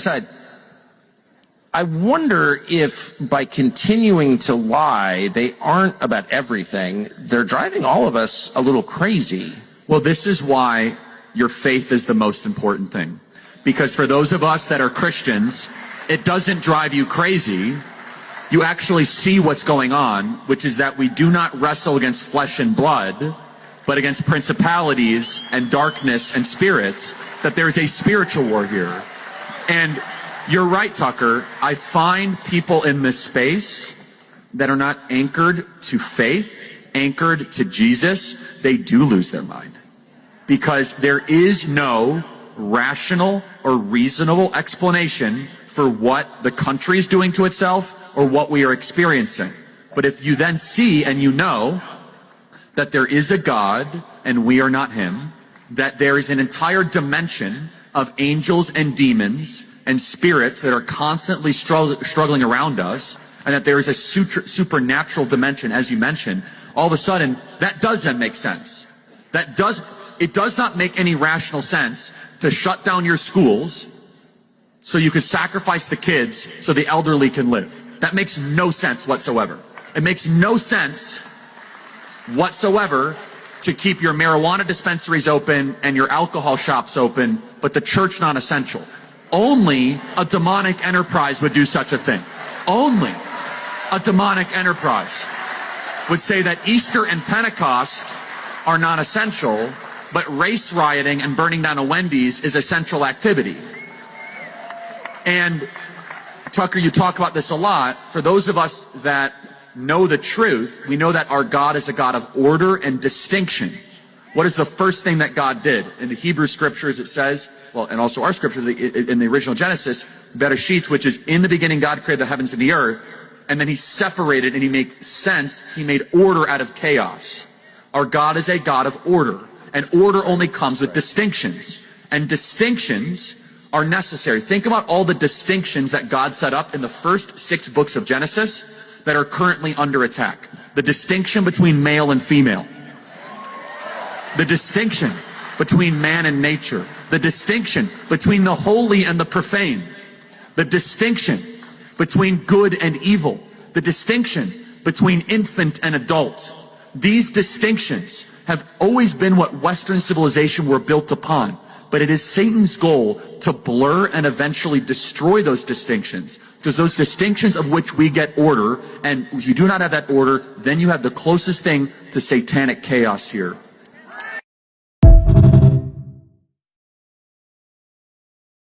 aside, I wonder if by continuing to lie, they aren't about everything. They're driving all of us a little crazy. Well, this is why your faith is the most important thing. Because for those of us that are Christians, it doesn't drive you crazy. You actually see what's going on, which is that we do not wrestle against flesh and blood, but against principalities and darkness and spirits, that there's a spiritual war here. And you're right, Tucker. I find people in this space that are not anchored to faith, anchored to Jesus, they do lose their mind. Because there is no rational or reasonable explanation for what the country is doing to itself or what we are experiencing. But if you then see and you know that there is a God and we are not him, that there is an entire dimension of angels and demons and spirits that are constantly struggling around us, and that there is a supernatural dimension, as you mentioned, all of a sudden, that does then make sense. It does not make any rational sense to shut down your schools so you could sacrifice the kids so the elderly can live. That makes no sense whatsoever. It makes no sense whatsoever to keep your marijuana dispensaries open and your alcohol shops open, but the church non-essential. Only a demonic enterprise would do such a thing. Only a demonic enterprise would say that Easter and Pentecost are non-essential, but race rioting and burning down a Wendy's is essential activity. And Tucker, you talk about this a lot. For those of us that know the truth, we know that our God is a God of order and distinction. What is the first thing that God did? In the Hebrew scriptures it says, well, and also our scripture in the original Genesis, Bereshit, which is in the beginning God created the heavens and the earth, and then he separated and he made sense, he made order out of chaos. Our God is a God of order, and order only comes with distinctions, and distinctions are necessary. Think about all the distinctions that God set up in the first 6 books of Genesis that are currently under attack. The distinction between male and female. The distinction between man and nature. The distinction between the holy and the profane. The distinction between good and evil. The distinction between infant and adult. These distinctions have always been what Western civilization were built upon. But it is Satan's goal to blur and eventually destroy those distinctions. Because those distinctions of which we get order, and if you do not have that order, then you have the closest thing to satanic chaos here.